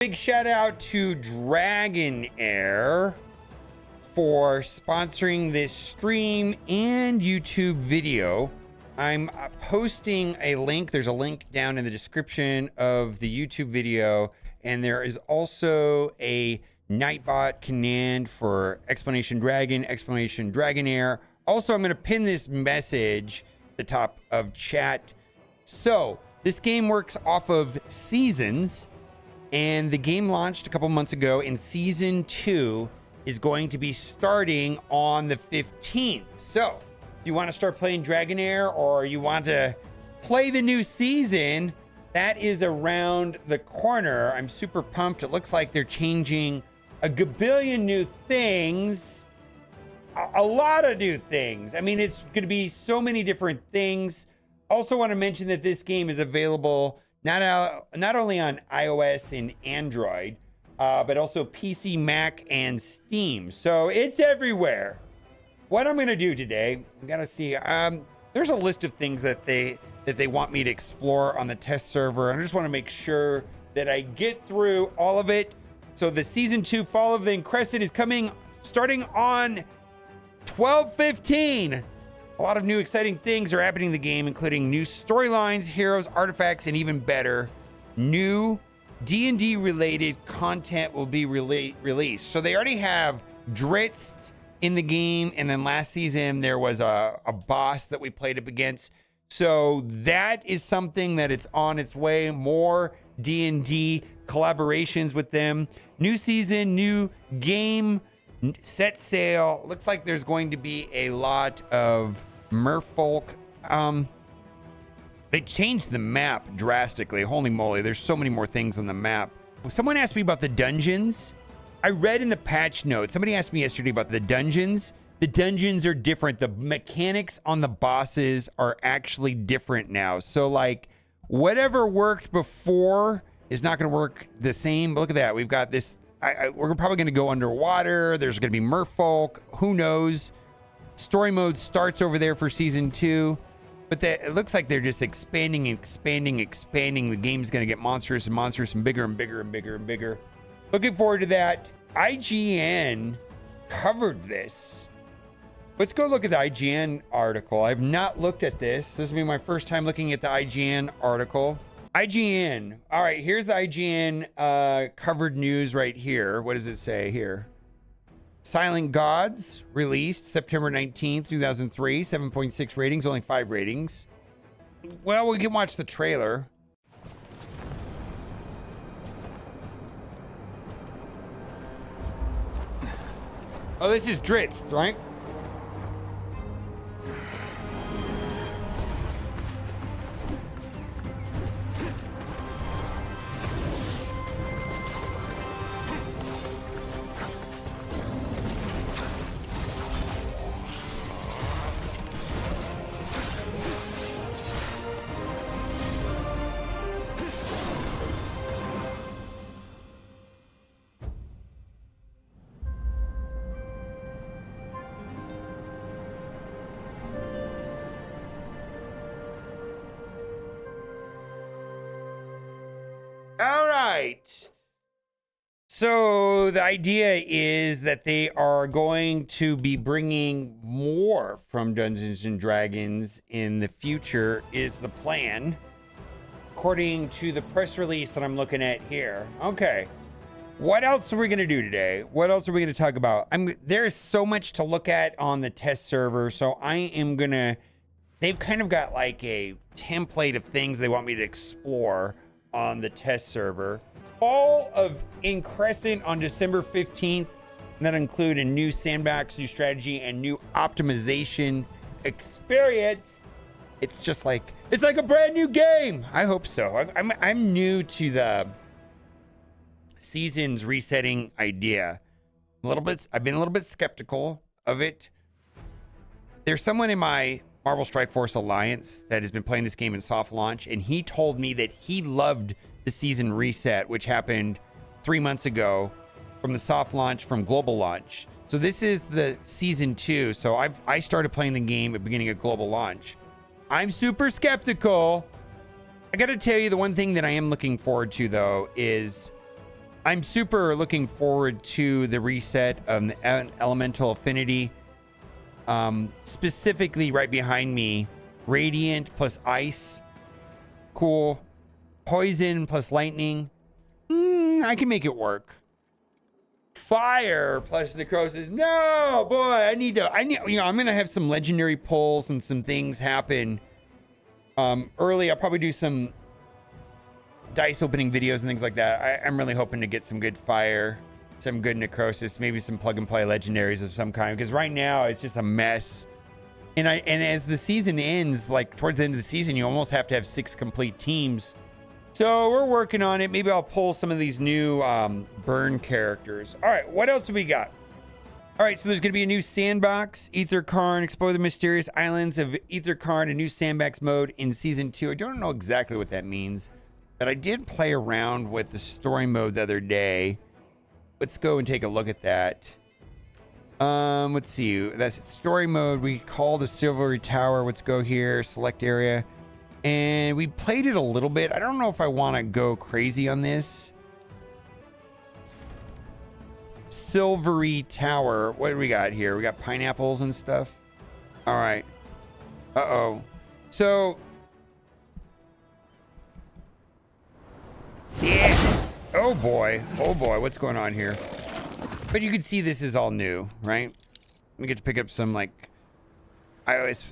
Big shout out to Dragonheir for sponsoring this stream and YouTube video. I'm posting a link. There's a link down in the description of the YouTube video, and there is also a Nightbot command for Explanation Dragon, Explanation Dragonheir. Also, I'm going to pin this message at the top of chat. So this game works off of seasons, and the game launched a couple months ago, and season 2 is going to be starting on the 15th. So if you want to start playing Dragonheir, or you want to play the new season, that is around the corner. I'm super pumped. It looks like they're changing a gabillion new things, a lot of new things. I mean, it's going to be so many different things. Also want to mention that this game is available not only on iOS and Android, but also PC, Mac, and Steam. So it's everywhere. What I'm going to do today, we got to see. There's a list of things that they want me to explore on the test server. I just want to make sure that I get through all of it. So the season 2 Fall of the Encrested is coming, starting on 12/15. A lot of new exciting things are happening in the game, including new storylines, heroes, artifacts, and even better, new D&D related content will be released. So they already have Dritz in the game, and then last season there was a boss that we played up against. So that is something that it's on its way. More D&D collaborations with them. New season, new game, set sail. Looks like there's going to be a lot of merfolk. They changed the map drastically. Holy moly, there's so many more things on the map. Someone asked me about the dungeons. I read in the patch notes, somebody asked me yesterday about the dungeons. The dungeons are different. The mechanics on the bosses are actually different now. So like whatever worked before is not going to work the same. But look at that. We've got this. We're probably going to go underwater. There's going to be merfolk. Who knows? Story mode starts over there for season 2. But it looks like they're just expanding. The game's going to get monstrous and bigger and bigger and bigger and bigger. Looking forward to that. IGN covered this. Let's go look at the IGN article. I've not looked at this. This will be my first time looking at the IGN article. IGN. All right, here's the IGN covered news right here. What does it say here? Silent Gods released September 19th, 2003. 7.6 ratings, only 5 ratings. Well, we can watch the trailer. Oh, this is Dritz, right? All right. So the idea is that they are going to be bringing more from Dungeons and Dragons in the future is the plan, according to the press release that I'm looking at here. Okay. What else are we going to do today? What else are we going to talk about? There is so much to look at on the test server. So I am going to, they've kind of got like a template of things they want me to explore on the test server. Fall of Encrested on December 15th. And that include a new sandbox, new strategy, and new optimization experience. It's just like, it's like a brand new game. I hope so. I'm new to the seasons resetting idea. I've been a little bit skeptical of it. There's someone in my Marvel Strike Force Alliance that has been playing this game in soft launch, and he told me that he loved the season reset, which happened 3 months ago from the soft launch from global launch. So this is the season 2. So I started playing the game at the beginning of global launch. I'm super skeptical. I got to tell you, the one thing that I am looking forward to though is I'm super looking forward to the reset of the elemental affinity. Specifically right behind me, radiant plus ice. Cool. Poison plus lightning. I can make it work. Fire plus necrosis. No, boy, I need, I'm going to have some legendary pulls and some things happen. Early, I'll probably do some dice opening videos and things like that. I'm really hoping to get some good fire, some good necrosis, maybe some plug and play legendaries of some kind, because right now it's just a mess. And as the season ends, like towards the end of the season, you almost have to have 6 complete teams. So we're working on it. Maybe I'll pull some of these new burn characters. All right, what else do we got? All right, so there's going to be a new sandbox, Ether Karn, explore the mysterious islands of Ether Karn, a new sandbox mode in season 2. I don't know exactly what that means, but I did play around with the story mode the other day. Let's go and take a look at that. Let's see. That's story mode. We called a silvery tower. Let's go here, select area. And we played it a little bit. I don't know if I want to go crazy on this. Silvery tower. What do we got here? We got pineapples and stuff. All right. Uh-oh. So. Yeah. Oh boy. Oh boy. What's going on here? But you can see this is all new, right? We get to pick up some like,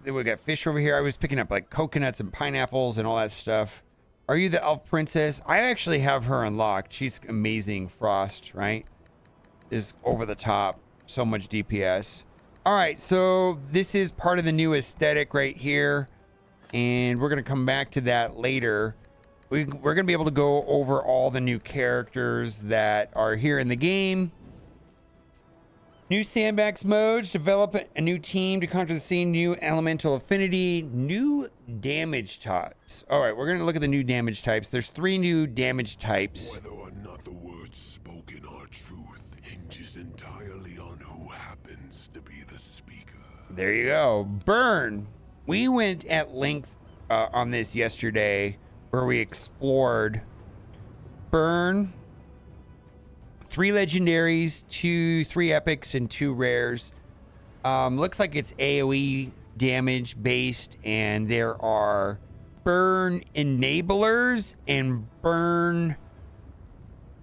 we got fish over here. I was picking up like coconuts and pineapples and all that stuff. Are you the elf princess? I actually have her unlocked. She's amazing. Frost, right? Is over the top. So much DPS. All right, so this is part of the new aesthetic right here. And we're going to come back to that later. We're going to be able to go over all the new characters that are here in the game. New sandbox modes, develop a new team to conquer the scene, new elemental affinity, new damage types. All right, we're going to look at the new damage types. There's 3 new damage types. Whether or not the words spoken are truth hinges entirely on who happens to be the speaker. There you go. Burn. We went at length on this yesterday where we explored Burn. 3 legendaries, 3 epics, and 2 rares. Looks like it's AoE damage based, and there are burn enablers and burn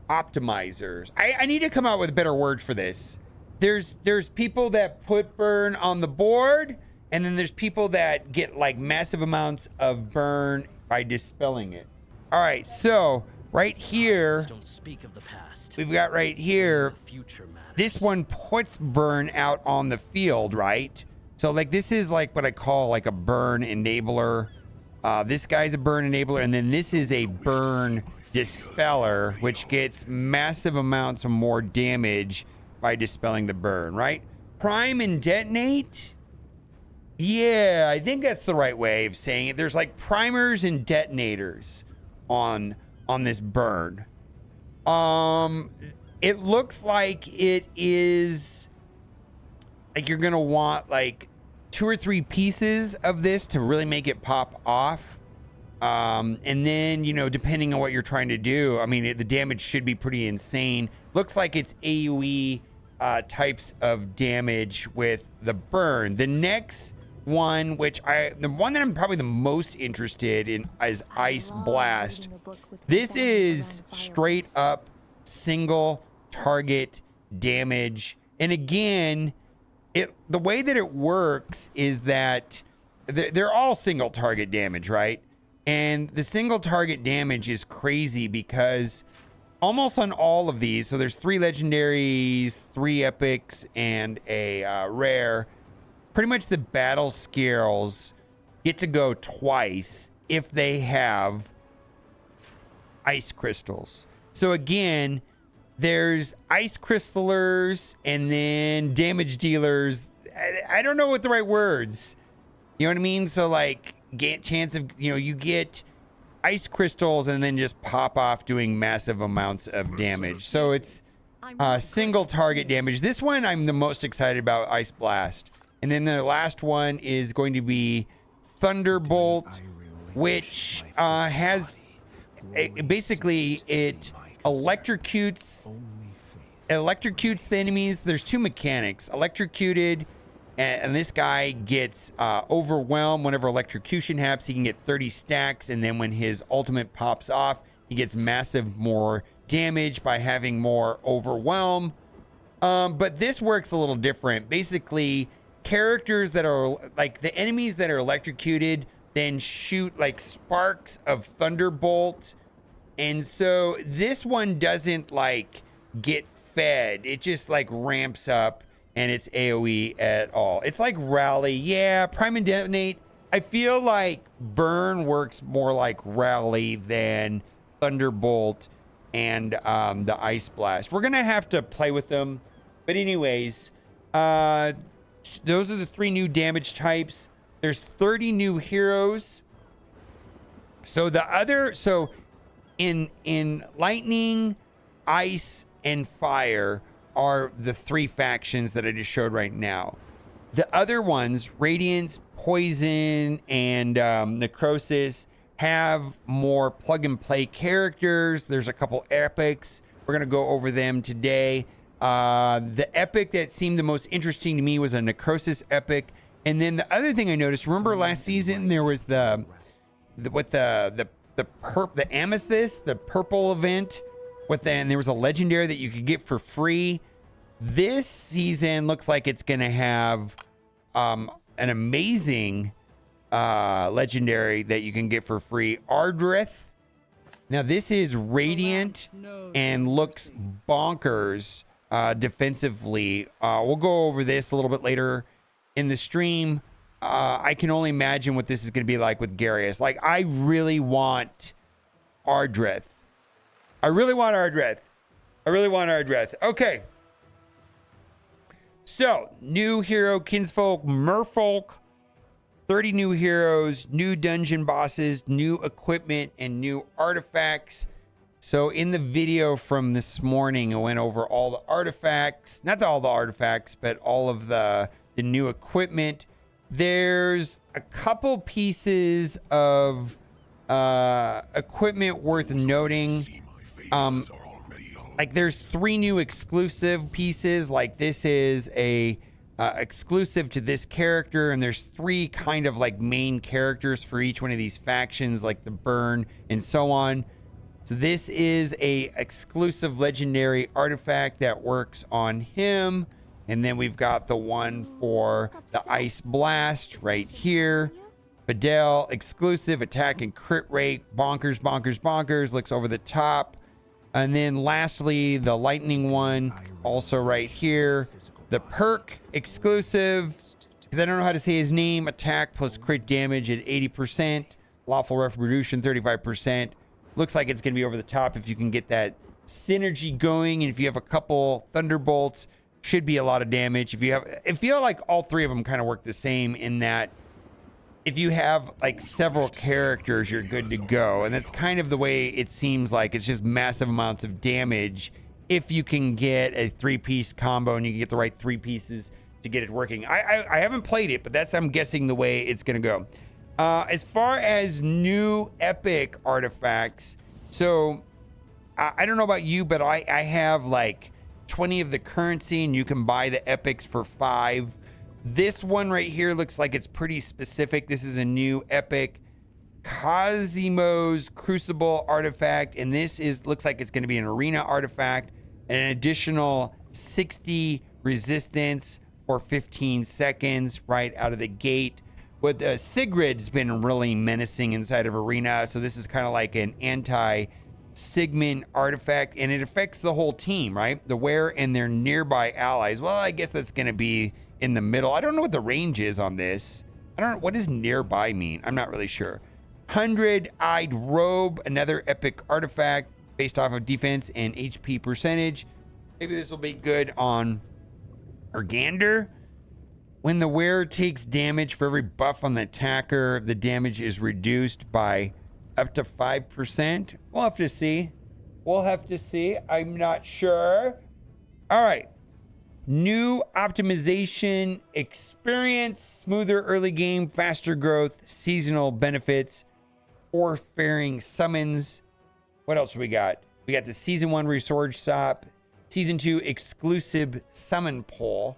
optimizers. I need to come out with better words for this. There's people that put burn on the board, and then there's people that get like massive amounts of burn by dispelling it. All right, so right here, don't speak of the past. We've got right here, The future matters. this one puts burn out on the field, right? So like this is like what I call like a burn enabler. This guy's a burn enabler, and then this is a burn dispeller, which gets massive amounts of more damage by dispelling the burn, right? Prime and detonate? Yeah, I think that's the right way of saying it. There's like primers and detonators on this burn. It looks like it is like you're gonna want like 2 or 3 pieces of this to really make it pop off. And then, you know, depending on what you're trying to do, I mean, the damage should be pretty insane. Looks like it's AoE types of damage with the burn. The next one, the one that I'm probably the most interested in is Ice Blast. This is straight up single target damage. And again, the way that it works is that they're all single target damage, right? And the single target damage is crazy because almost on all of these, so there's 3 legendaries, 3 epics, and a rare. Pretty much the battle skills get to go twice if they have ice crystals. So again, there's ice crystallers and then damage dealers. I don't know what the right words. You know what I mean? So like get chance of, you know, you get ice crystals and then just pop off doing massive amounts of damage. So it's single target damage. This one I'm the most excited about, Ice Blast. And then the last one is going to be Thunderbolt, which has basically it electrocutes the enemies. There's two mechanics: electrocuted, and this guy gets overwhelmed whenever electrocution happens. He can get 30 stacks, and then when his ultimate pops off, he gets massive more damage by having more overwhelm. But this works a little different. Basically, characters that are like the enemies that are electrocuted then shoot like sparks of Thunderbolt. And so this one doesn't like get fed. It just like ramps up and it's AoE at all. It's like Rally. Yeah, Prime and Detonate. I feel like Burn works more like Rally than Thunderbolt and the Ice Blast. We're going to have to play with them. But anyways, those are the 3 new damage types. There's 30 new heroes. So in lightning, ice, and fire are the 3 factions that I just showed right now. The other ones, Radiance, Poison, and Necrosis, have more plug and play characters. There's a couple epics. We're going to go over them today. The epic that seemed the most interesting to me was a Necrosis epic. And then the other thing I noticed, remember last season there was the amethyst, the purple event and there was a legendary that you could get for free. This season looks like it's going to have an amazing legendary that you can get for free, Ardin. Now this is radiant and looks bonkers defensively. We'll go over this a little bit later in the stream. I can only imagine what this is going to be like with Garius. Like, I really want Ardin. Okay. So, new hero, Kinsfolk, Merfolk, 30 new heroes, new dungeon bosses, new equipment, and new artifacts. So in the video from this morning, I went over all the artifacts, not all the artifacts, but all of the new equipment. There's a couple pieces of equipment worth noting. Like there's 3 new exclusive pieces. Like this is a exclusive to this character, and there's 3 kind of like main characters for each one of these factions, like the Burn and so on. So this is a exclusive legendary artifact that works on him. And then we've got the one for the Ice Blast right here. Fidel, exclusive, attack and crit rate, bonkers, bonkers, bonkers, looks over the top. And then lastly, the lightning one, also right here. The perk, exclusive, because I don't know how to say his name, attack plus crit damage at 80%, lawful retribution 35%. Looks like it's going to be over the top if you can get that synergy going. And if you have a couple Thunderbolts, should be a lot of damage. I feel like all 3 of them kind of work the same in that if you have like several characters, you're good to go. And that's kind of the way it seems like. It's just massive amounts of damage if you can get a 3-piece combo and you can get the right 3 pieces to get it working. I haven't played it, but that's, I'm guessing, the way it's going to go. As far as new epic artifacts, so I don't know about you, but I have like 20 of the currency, and you can buy the epics for 5. This one right here looks like it's pretty specific. This is a new epic, Cosimo's Crucible artifact, and this looks like it's going to be an arena artifact, and an additional 60 resistance for 15 seconds right out of the gate. But Sigrid's been really menacing inside of arena, so this is kind of like an anti-Sigmund artifact, and it affects the whole team, right? The wearer and their nearby allies. Well, I guess that's going to be in the middle. I don't know what the range is on this. I don't know. What does nearby mean? I'm not really sure. 100-eyed robe, another epic artifact based off of defense and HP percentage. Maybe this will be good on Ergander. When the wearer takes damage for every buff on the attacker, the damage is reduced by up to 5%. We'll have to see. I'm not sure. All right. New optimization experience, smoother early game, faster growth, seasonal benefits, or faring summons. What else we got? We got the Season 1 Resource Shop, Season 2 exclusive Summon Pool,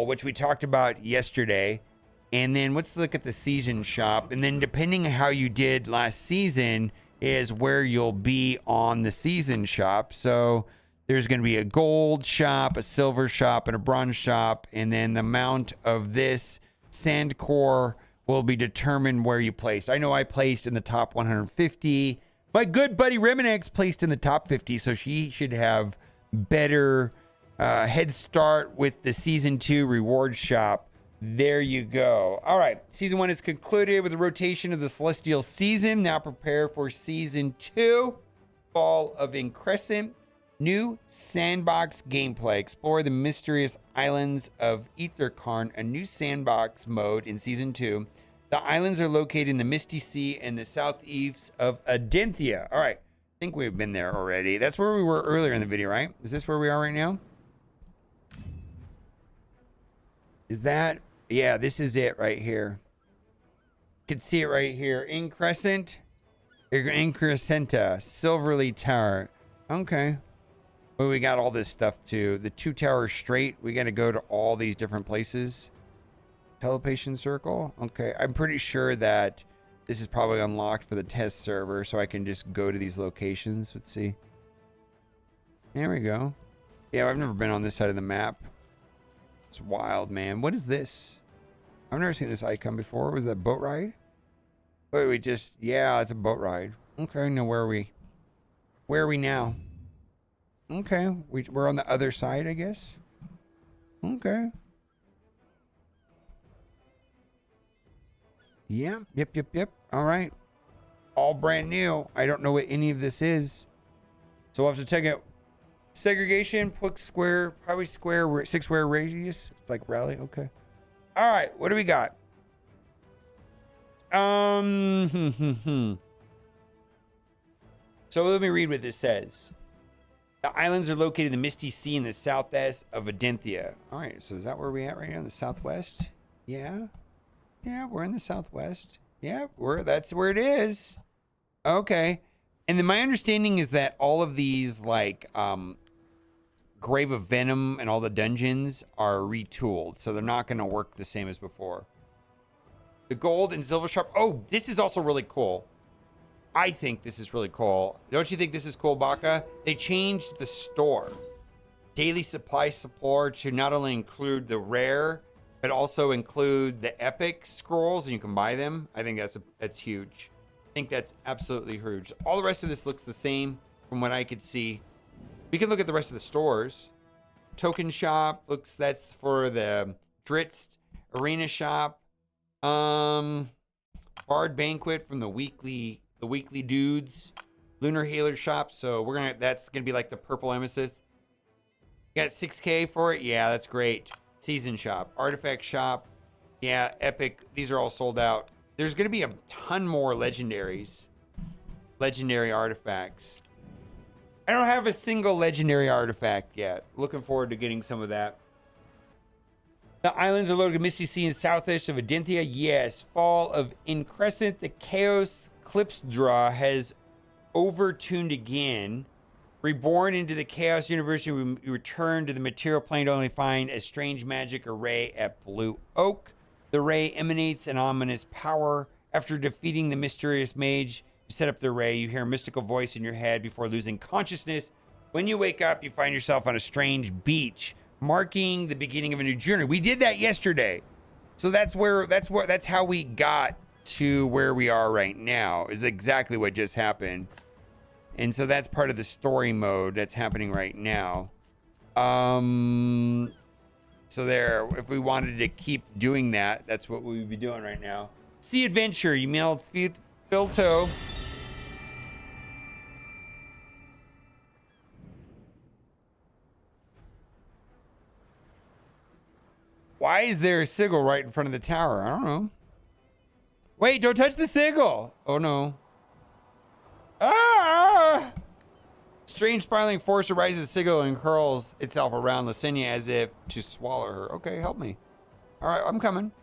which we talked about yesterday. And then let's look at the Season Shop. And then depending on how you did last season is where you'll be on the Season Shop. So there's going to be a gold shop, a silver shop, and a bronze shop. And then the amount of this sand core will be determined where you placed. I know I placed in the top 150. My good buddy Reminex placed in the top 50, so she should have better head start with the Season 2 reward shop. There you go. All right, Season 1 is concluded with the rotation of the Celestial Season. Now prepare for Season 2, Fall of Increscent. New sandbox gameplay. Explore the mysterious islands of Aetherkarn, a new sandbox mode in Season 2. The islands are located in the Misty Sea and the southeast of Adynthia. All right. I think we've been there already. That's where we were earlier in the video, right? Is this where we are right now? Is that? Yeah, this is it right here. You can see it right here. Increscenta, Silverly Tower. Okay. Well, we got all this stuff too. The 2 Tower Strait. We got to go to all these different places. Telepation Circle. Okay. I'm pretty sure that this is probably unlocked for the test server, so I can just go to these locations. Let's see. There we go. Yeah, I've never been on this side of the map. It's wild, man. What is this? I've never seen this icon before. Was that boat ride? Wait, we just... Yeah, it's a boat ride. Okay, now where are we? Where are we now? Okay, we're on the other side, I guess. Okay. Yeah, yep. All right. All brand new. I don't know what any of this is. So we'll have to check it. Segregation, put square, probably square, 6 square radius. It's like rally. Okay. All right. What do we got? So let me read what this says. The islands are located in the Misty Sea in the southwest of Adynthia. All right. So is that where we're at right now? In the southwest? Yeah. Yeah, we're in the southwest. Yeah, that's where it is. Okay. And then my understanding is that all of these, like, Grave of Venom and all the dungeons are retooled, so they're not going to work the same as before. The gold and silver shop. Oh, this is also really cool. I think this is really cool. Don't you think this is cool, Baka? They changed the store. Daily supply support to not only include the rare, but also include the epic scrolls, and you can buy them. I think that's huge. I think that's absolutely huge. All the rest of this looks the same from what I could see. We can look at the rest of the stores. Token shop looks, that's for the Dritz. Arena shop. Bard banquet from the weekly dudes. Lunar Healer shop. So that's gonna be like the purple amethyst. You got 6K for it. Yeah, that's great. Season shop, artifact shop. Yeah, epic. These are all sold out. There's going to be a ton more legendary artifacts. I don't have a single legendary artifact yet. Looking forward to getting some of that. The islands are located in Misty Sea and southeast of Adynthia. Yes. Fall of Increscent. The Chaos Clipsdraw has overtuned again. Reborn into the Chaos Universe, you return to the material plane to only find a strange magic array at Blue Oak. The ray emanates an ominous power. After defeating the mysterious mage, you set up the ray. You hear a mystical voice in your head before losing consciousness. When you wake up, you find yourself on a strange beach, marking the beginning of a new journey. We did that yesterday. So that's how we got to where we are right now, is exactly what just happened. And so that's part of the story mode that's happening right now. So there, if we wanted to keep doing that, that's what we would be doing right now. Sea Adventure, you mailed Filto. Why is there a sigil right in front of the tower? I don't know. Wait, don't touch the sigil. Oh no. Ah! Strange spiraling force arises sigil and curls itself around Lysenia as if to swallow her. Okay, help me. All right, I'm coming.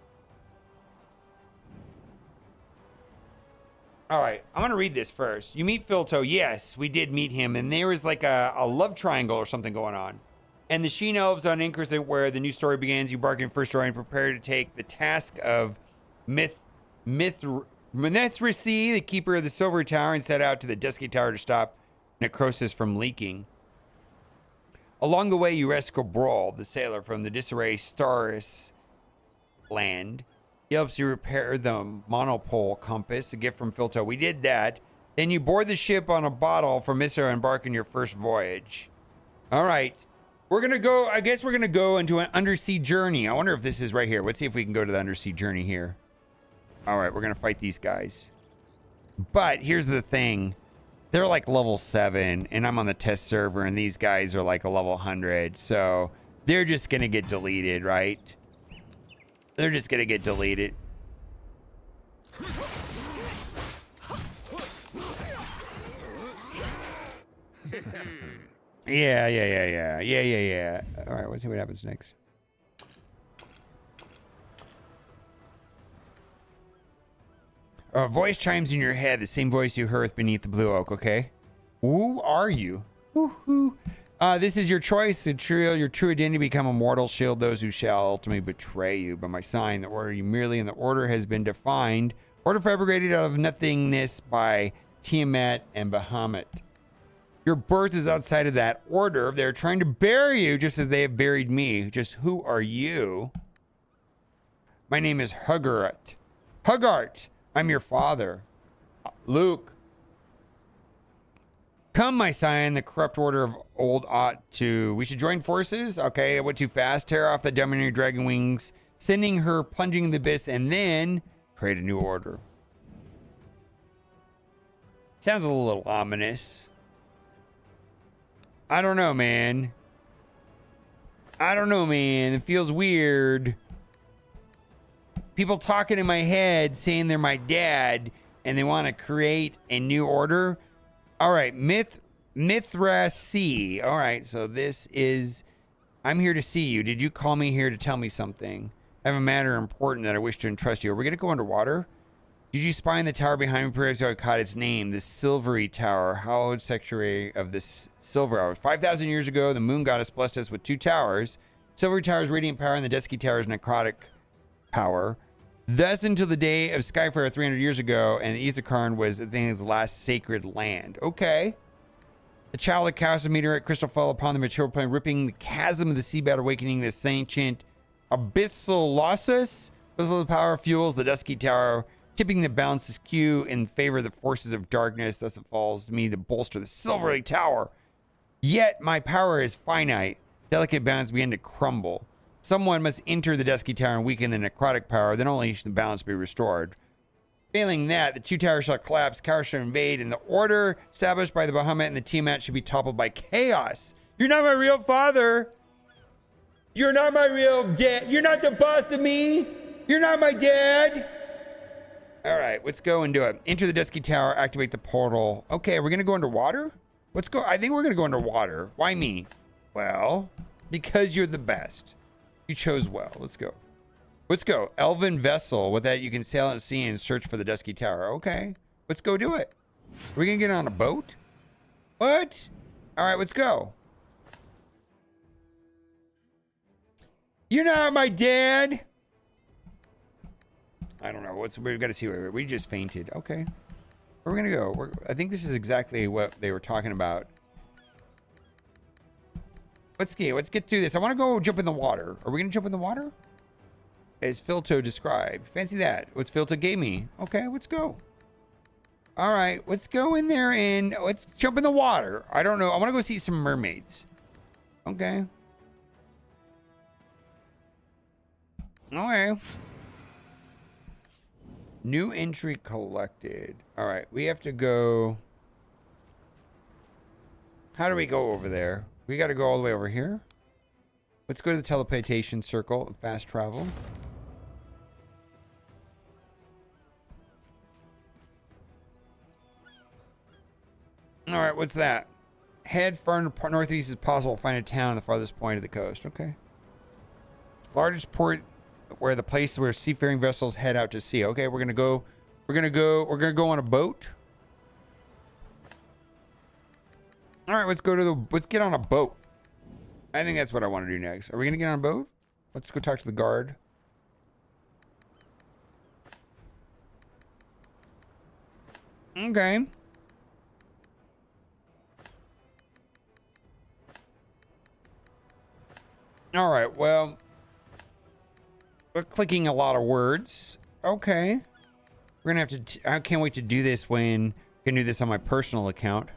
All right, I'm gonna read this first. You meet Filto. Yes, we did meet him, and there was like a love triangle or something going on. And the Sheen Elves on Anchors, where the new story begins. You bark in first story and prepare to take the task of Mithrace, the keeper of the Silver Tower, and set out to the Dusky Tower to stop necrosis from leaking. Along the way, you rescue Brawl, the sailor from the disarray Staris land. He helps you repair the monopole compass, a gift from Filto. We did that. Then you board the ship on a bottle from Mithra and embark on your first voyage. All right. We're going to go, I guess we're going to go into an undersea journey. I wonder if this is right here. Let's see if we can go to the undersea journey here. All right, we're going to fight these guys. But here's the thing. They're like level 7, and I'm on the test server, and these guys are like a level 100. So they're just going to get deleted, right? They're just going to get deleted. Yeah. All right, let's see what happens next. A voice chimes in your head, the same voice you heard beneath the blue oak, okay? Who are you? This is your choice. Your true identity, become a mortal, shield those who shall ultimately betray you. By my sign, the order you merely, and the order has been defined. Order fabricated out of nothingness by Tiamat and Bahamut. Your birth is outside of that order. They're trying to bury you just as they have buried me. Just who are you? My name is Huggart. I'm your father. Luke. Come, my scion, the corrupt order of old ought to. We should join forces? Okay, I went too fast. Tear off the dominator dragon wings, sending her plunging in the abyss, and then create a new order. Sounds a little ominous. I don't know, man. It feels weird. People talking in my head saying they're my dad and they want to create a new order. All right, Mithrace. All right, so this is, I'm here to see you. Did you call me here to tell me something? I have a matter important that I wish to entrust you. Are we going to go underwater? Did you spy in the tower behind me? Perhaps I caught its name, the Silvery Tower, hallowed sanctuary of the Silver Hour. 5,000 years ago, the moon goddess blessed us with 2 towers. Silvery Tower's radiant power and the Dusky Tower's necrotic power. Thus until the day of Skyfire 300 years ago, and Ethercarn was Athena's last sacred land. Okay. The child of chaos of meteorite crystal fell upon the material plane, ripping the chasm of the seabed, awakening this ancient abyssal losses. Abyssal power fuels the Dusky Tower, tipping the balance askew in favor of the forces of darkness. Thus it falls to me to bolster the Silvery Tower. Yet my power is finite. Delicate balance began to crumble. Someone must enter the Dusky Tower and weaken the necrotic power, then only should the balance be restored. Failing that, the 2 towers shall collapse, chaos shall invade, and the order established by the Bahamut and the Tiamat should be toppled by chaos. You're not my real father. You're not my real dad. You're not the boss of me. You're not my dad. All right, let's go and do it. Enter the Dusky Tower, activate the portal. Okay, we're going to go underwater? Let's go. I think we're going to go underwater. Why me? Well, because you're the best. You chose well. Let's go. Let's go. Elven vessel. With that, you can sail at sea and search for the Dusky Tower. Okay. Let's go do it. Are we going to get on a boat? What? All right, let's go. You're not my dad. I don't know. We've got to see where we just fainted. Okay. Where are we going to go? I think this is exactly what they were talking about. Let's get through this. I want to go jump in the water. Are we going to jump in the water? As Filto described. Fancy that. What's Filto gave me. Okay, let's go. All right, let's go in there and let's jump in the water. I don't know. I want to go see some mermaids. Okay. Okay. New entry collected. All right, we have to go. How do we go over there? We got to go all the way over here. Let's go to the teleportation circle of fast travel. All right, what's that? Head far northeast as possible. Find a town on the farthest point of the coast. Okay. Largest port where the place where seafaring vessels head out to sea. Okay, we're going to go We're gonna go on a boat. All right, let's get on a boat. I think that's what I want to do next. Are we gonna get on a boat? Let's go talk to the guard. Okay. All right, well, we're clicking a lot of words. Okay. We're gonna have to, I can't wait to do this when I can do this on my personal account.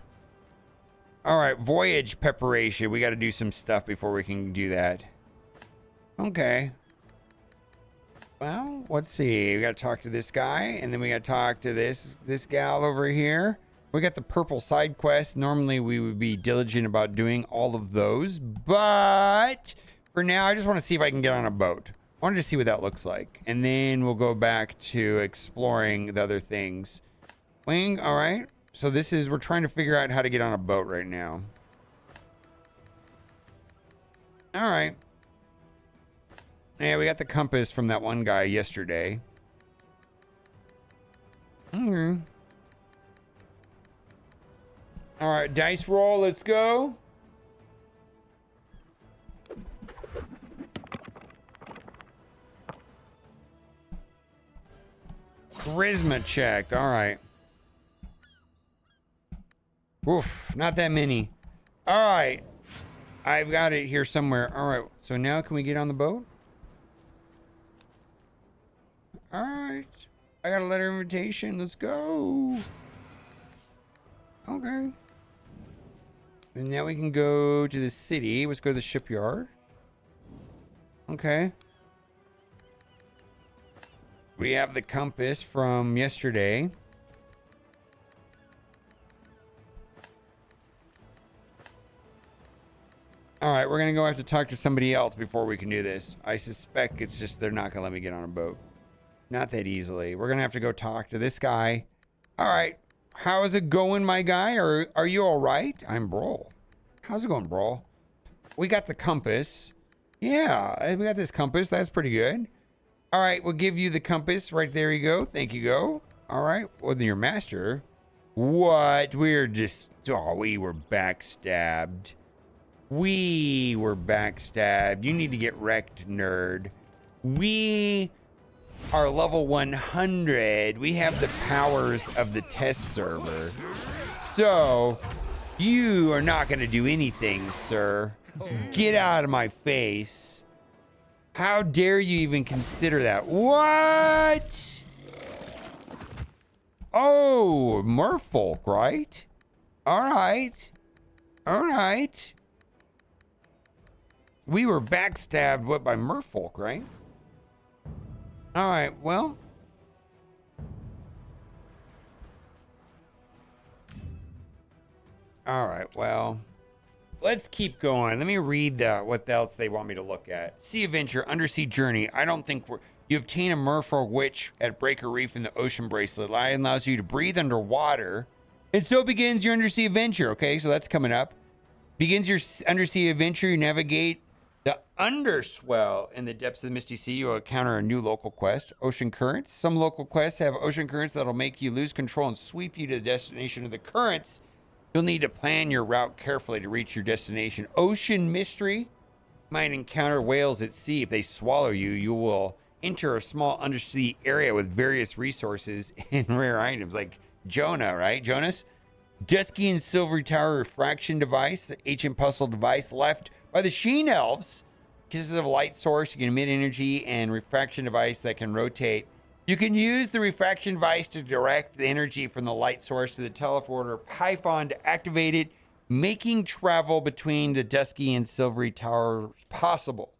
All right, voyage preparation. We got to do some stuff before we can do that. Okay. Well, let's see. We got to talk to this guy, and then we got to talk to this gal over here. We got the purple side quest. Normally, we would be diligent about doing all of those, but for now, I just want to see if I can get on a boat. I wanted to see what that looks like, and then we'll go back to exploring the other things. Wing, all right. So this is, we're trying to figure out how to get on a boat right now. All right. Yeah, we got the compass from that one guy yesterday. Okay. All right, dice roll, let's go. Charisma check, all right. Oof, not that many. All right. I've got it here somewhere. All right, so now can we get on the boat? All right. I got a letter of invitation. Let's go. Okay. And now we can go to the city. Let's go to the shipyard. Okay. We have the compass from yesterday. All right, we're going to go have to talk to somebody else before we can do this. I suspect it's just they're not going to let me get on a boat. Not that easily. We're going to have to go talk to this guy. All right. How's it going, my guy? Are you all right? I'm Brawl. How's it going, Brawl? We got the compass. Yeah, we got this compass. That's pretty good. All right, we'll give you the compass. Right there you go. Thank you, go. All right. Well, then your master. What? We're just... Oh, we were backstabbed. We were backstabbed. You need to get wrecked, nerd. We are level 100. We have the powers of the test server. So, you are not going to do anything, sir. Get out of my face. How dare you even consider that? What? Oh, merfolk, right? All right. All right. We were backstabbed, what, by merfolk, right? All right, well. All right, well. Let's keep going. Let me read what else they want me to look at. Sea Adventure, Undersea Journey. I don't think we're... You obtain a merfolk witch at Breaker Reef in the Ocean Bracelet. It allows you to breathe underwater. And so begins your Undersea Adventure. Okay, so that's coming up. Begins your Undersea Adventure. You navigate the underswell in the depths of the Misty Sea. You'll encounter a new local quest, Ocean Currents. Some local quests have ocean currents that'll make you lose control and sweep you to the destination of the currents. You'll need to plan your route carefully to reach your destination. Ocean Mystery. You might encounter whales at sea. If they swallow you, you will enter a small undersea area with various resources and rare items like Jonah, right? Jonas? Dusky and Silvery Tower Refraction Device, the ancient puzzle device left by the Sheen Elves. Consists of a light source, you can emit energy, and refraction device that can rotate. You can use the refraction device to direct the energy from the light source to the teleporter Python to activate it, making travel between the Dusky and Silvery Towers possible.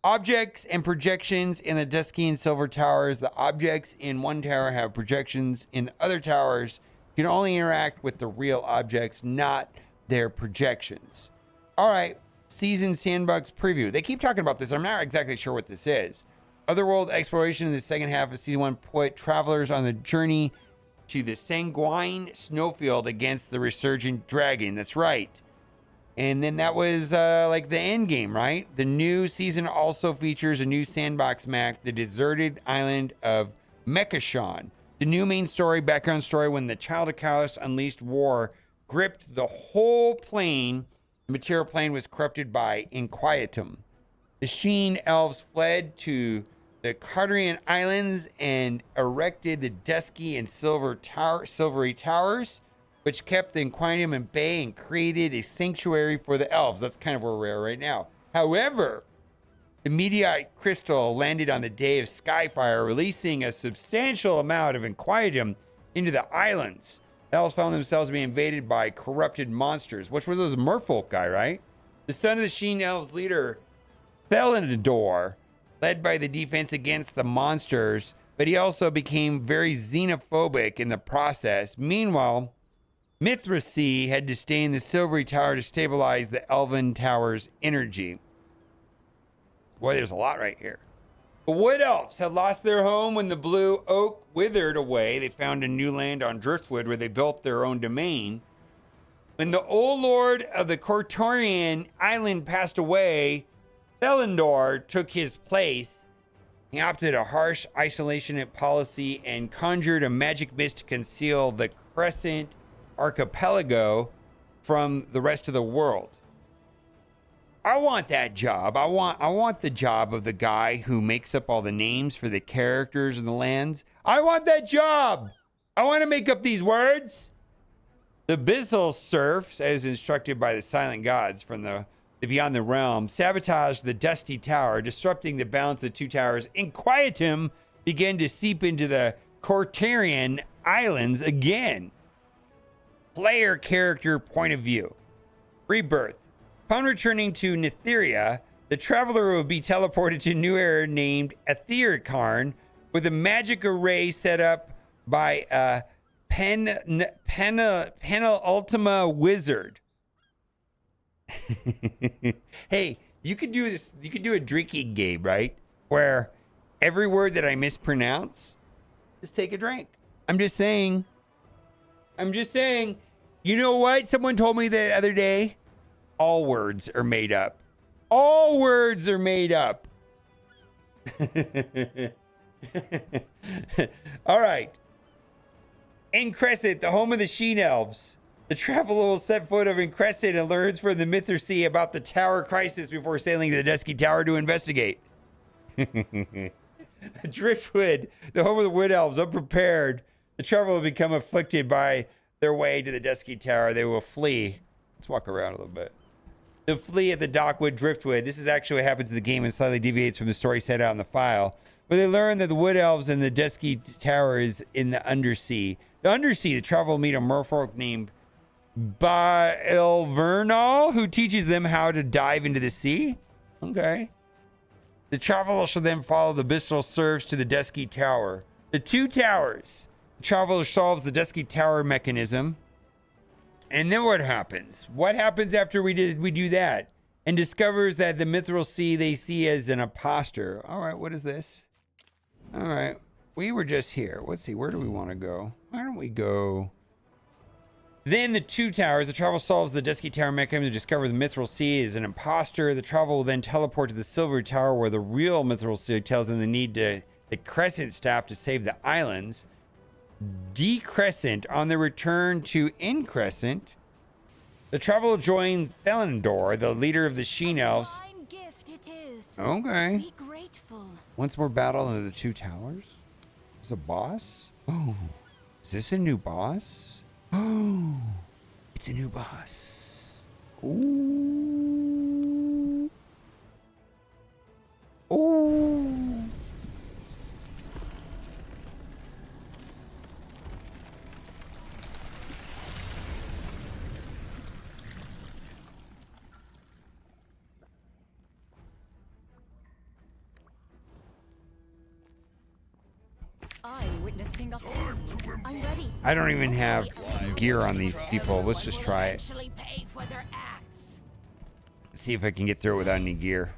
Objects and projections in the Dusky and Silver Towers. The objects in one tower have projections in the other towers. You can only interact with the real objects, not their projections. All right, Season Sandbox Preview. They keep talking about this. I'm not exactly sure what this is. Otherworld exploration in the second half of Season 1 put travelers on the journey to the sanguine snowfield against the resurgent dragon. That's right. And then that was like the end game, right? The new season also features a new sandbox map, the deserted island of Mekashon. The new main story, background story, when the Child of Chaos unleashed war, gripped the whole plane. The material plane was corrupted by inquietum. The Sheen elves fled to the Ardin Islands and erected the dusky and silvery towers, which kept the inquietum in bay and created a sanctuary for the elves. That's kind of where we are right now. However, the meteorite crystal landed on the day of Skyfire, releasing a substantial amount of inquietum into the islands. The elves found themselves being invaded by corrupted monsters, which was those merfolk guy, right? The son of the Sheen elves leader, Thunderbolt, led by the defense against the monsters, but he also became very xenophobic in the process. Meanwhile, Mithracy had to stay in the Silvery Tower to stabilize the Elven Tower's energy. Boy, there's a lot right here. The Wood Elves had lost their home when the Blue Oak withered away. They found a new land on Driftwood where they built their own domain. When the old lord of the Kortorian Island passed away, Felindor took his place. He opted a harsh isolation policy and conjured a magic mist to conceal the Crescent Archipelago from the rest of the world. I want that job. I want the job of the guy who makes up all the names for the characters and the lands. I want that job. I want to make up these words. The Abyssal Serfs, as instructed by the Silent Gods from the Beyond the Realm, sabotaged the Dusty Tower, disrupting the balance of the two towers. Inquietum began to seep into the Kortorian Islands again. Player character point of view. Rebirth. Upon returning to Netheria, the traveler will be teleported to a new era named Aetherkarn with a magic array set up by a penultima wizard. Hey, you could do this. You could do a drinking game, right? Where every word that I mispronounce, just take a drink. I'm just saying. You know what? Someone told me the other day, all words are made up. All words are made up. All right. In Crescent, the home of the Sheen Elves. The traveler will set foot over in Crescent and learns from the Mithracy about the tower crisis before sailing to the Dusky Tower to investigate. Driftwood, the home of the Wood Elves, unprepared. The traveler will become afflicted by their way to the Dusky Tower. They will flee. Let's walk around a little bit. They'll flee at the Dockwood Driftwood. This is actually what happens in the game and slightly deviates from the story set out in the file. Where they learn that the Wood Elves and the Dusky Tower is in the Undersea. The Undersea, the traveler will meet a merfolk named Bailvernal, who teaches them how to dive into the sea. Okay. The traveler shall then follow the Abyssal Serfs to the Dusky Tower. The two towers. The traveler solves the Dusky Tower mechanism. And then what happens? What happens after we do that? And discovers that the Mithril Sea they see as an imposter. All right, what is this? All right, we were just here. Let's see, where do we want to go? Why don't we go? Then the two towers. The traveler solves the Dusky Tower mechanism to discover the Mithril Sea is an imposter. The traveler will then teleport to the Silver Tower where the real Mithril Sea tells them they need the Crescent staff to save the islands. Decrescent on the return to Increscent. The traveler will join Felindor, the leader of the Sheen Elves. Fine gift it is. Okay. Be grateful. Once more battle under the two towers. Is this a boss? Oh, is this a new boss? Oh, it's a new boss. Ooh. Ooh. I'm witnessing a I'm ready. I don't even have gear on these people. Let's just try it. Actually pay for their acts. Let's see if I can get through it without any gear.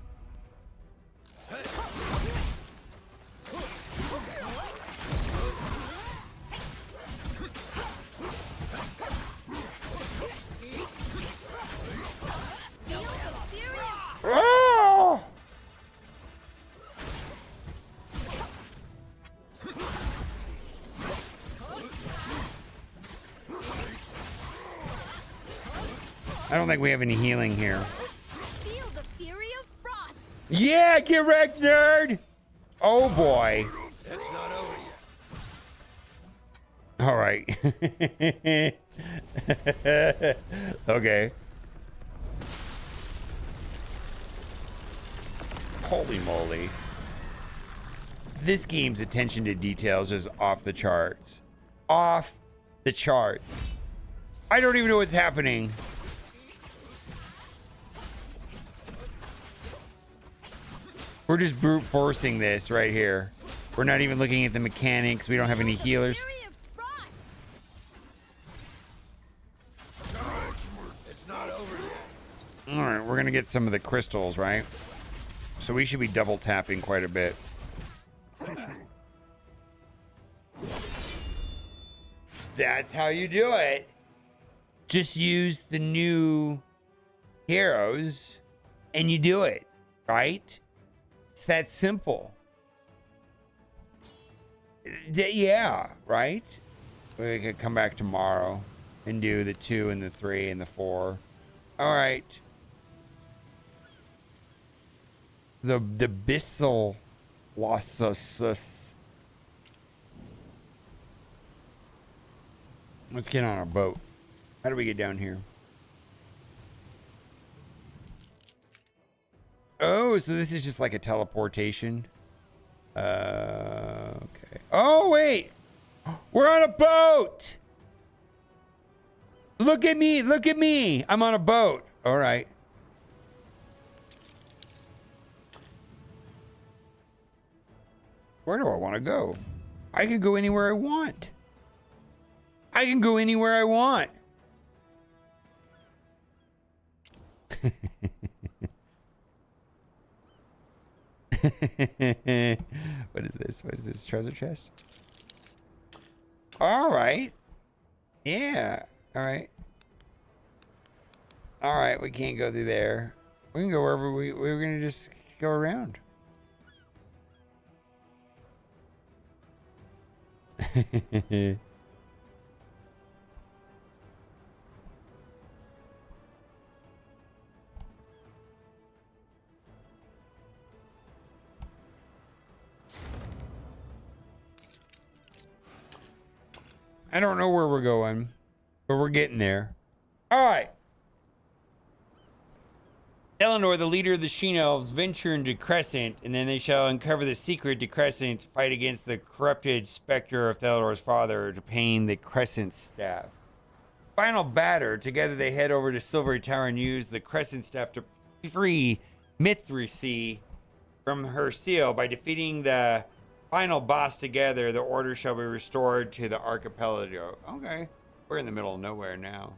Oh! I don't think we have any healing here. Feel the fury of frost. Yeah, get wrecked, nerd! Oh boy. It's not over yet. All right. Okay. Holy moly. This game's attention to details is off the charts. Off the charts. I don't even know what's happening. We're just brute forcing this right here. We're not even looking at the mechanics. We don't have any healers. Fury of frost. It's not over yet. All right, we're gonna get some of the crystals, right? So we should be double tapping quite a bit. That's how you do it. Just use the new heroes and you do it, right? It's that simple. Yeah, right? We could come back tomorrow and do the 2 and the 3 and the 4. All right. The Bissell Lossus. Let's get on our boat. How do we get down here? Oh, so this is just like a teleportation. Okay. Oh, wait. We're on a boat. Look at me. Look at me. I'm on a boat. All right. Where do I want to go? I can go anywhere I want. I can go anywhere I want. What is this? What is this? Treasure chest? All right. Yeah. All right. All right. We can't go through there. We can go wherever we're going to just go around. I don't know where we're going, but we're getting there. All right. Eleanor, the leader of the Sheen Elves, venture into Crescent, and then they shall uncover the secret to Crescent, fight against the corrupted specter of Theodor's father, to pain the Crescent staff. Final batter, together they head over to Silvery Tower and use the Crescent staff to free Mithrace from her seal. By defeating the final boss together, the order shall be restored to the archipelago. Okay, we're in the middle of nowhere now.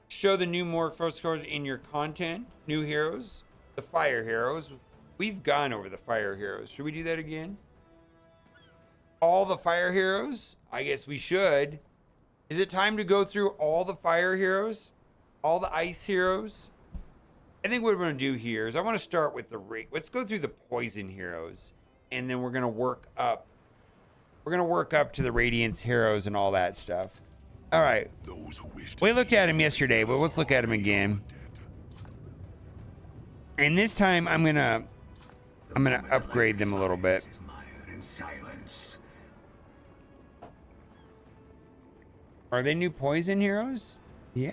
Show the new Morphos card in your content. New heroes, the fire heroes. We've gone over the fire heroes. Should we do that again? All the fire heroes? I guess we should. Is it time to go through all the fire heroes? All the ice heroes? I think what we're going to do here is I want to start with let's go through the poison heroes. And then we're going to work up. We're going to work up to the Radiance heroes and all that stuff. All right. We looked at him yesterday, but let's look at him again. And this time I'm going to upgrade them a little bit. Are they new poison heroes? Yeah.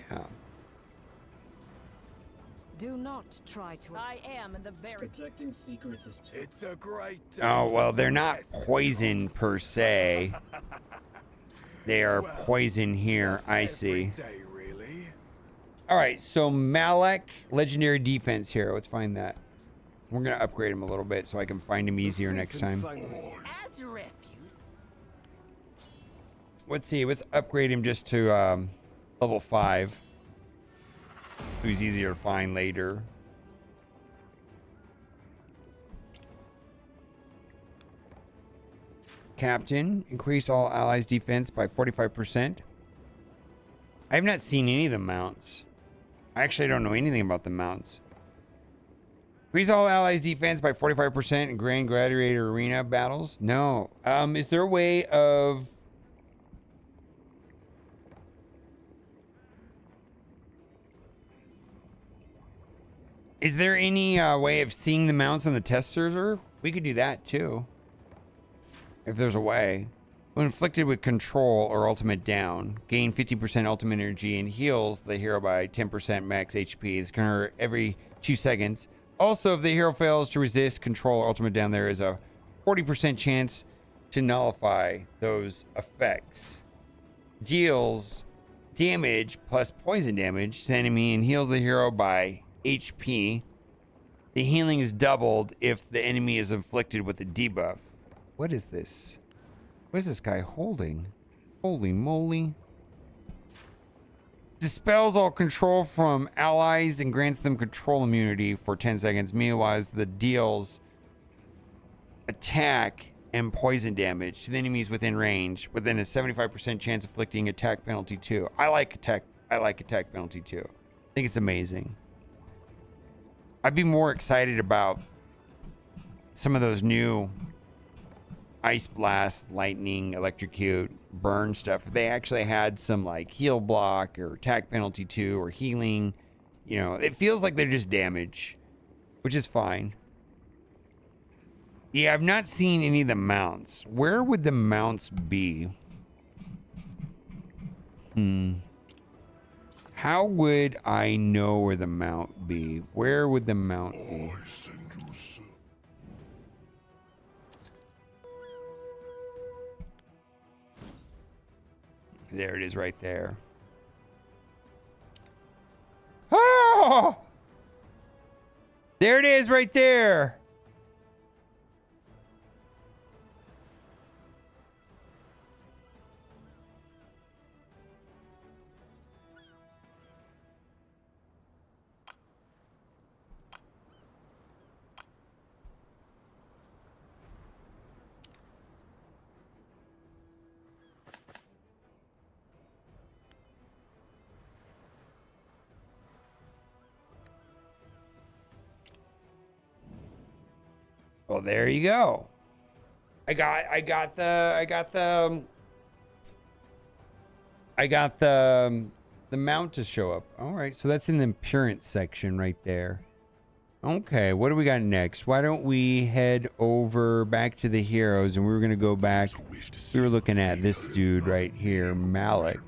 Do not try to. I am the very. Protecting secrets is too. It's a great. Oh, well, they're not poison per se. They are poison here. I see. Day, really? All right, so Malak, legendary defense hero. Let's find that. We're going to upgrade him a little bit so I can find him easier next time. As a refuge. Let's see. Let's upgrade him just to level 5. Who's easier to find later. Captain, increase all allies' defense by 45%. I have not seen any of the mounts. I actually don't know anything about the mounts. Increase all allies' defense by 45% in Grand Gladiator Arena battles? No. Is there a way of... Is there any way of seeing the mounts on the test server? We could do that too. If there's a way. When inflicted with control or ultimate down, gain 50% ultimate energy and heals the hero by 10% max HP. It's going to every 2 seconds. Also, if the hero fails to resist control or ultimate down, there is a 40% chance to nullify those effects. Deals damage plus poison damage to enemy and heals the hero by HP. The healing is doubled if the enemy is inflicted with a debuff. What is this? What is this guy holding? Holy moly. Dispels all control from allies and grants them control immunity for 10 seconds. Meanwhile, the deals attack and poison damage to the enemies within range, within a 75% chance of inflicting attack penalty 2. I like attack penalty 2. I think it's amazing. I'd be more excited about some of those new Ice Blast, Lightning, Electrocute, Burn stuff. If they actually had some like heal block or attack penalty 2 or healing, you know, it feels like they're just damage, which is fine. Yeah, I've not seen any of the mounts. Where would the mounts be? How would I know where the mount be? Where would the mount be? There it is right there. Oh! There it is right there. Well, there you go. I got the mount to show up. All right, so that's in the appearance section right there. Okay, what do we got next? Why don't we head over back to the heroes, and we were gonna go back. We were looking at this dude right here, Malak.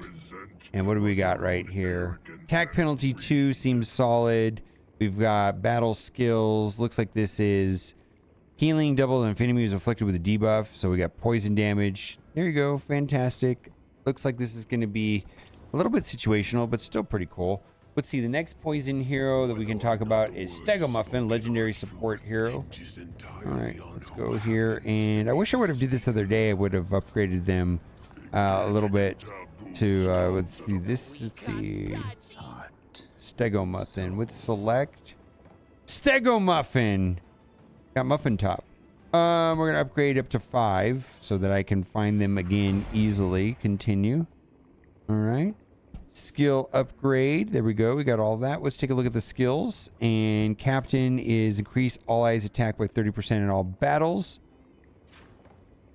And what do we got right here? Attack penalty 2 seems solid. We've got battle skills. Looks like this is healing double if enemy is inflicted with a debuff. So we got poison damage. There you go. Fantastic. Looks like this is going to be a little bit situational, but still pretty cool. Let's see. The next poison hero that we can talk about is Stegomuffin, legendary support hero. All right, let's go here. And I wish I would have did this the other day. I would have upgraded them a little bit to, let's see. Let's see. Stegomuffin. Let's select Stegomuffin. Got muffin top. We're gonna upgrade up to 5 so that I can find them again easily. Continue. All right. Skill upgrade. There we go. We got all that. Let's take a look at the skills. And captain is increase all allies attack by 30% in all battles.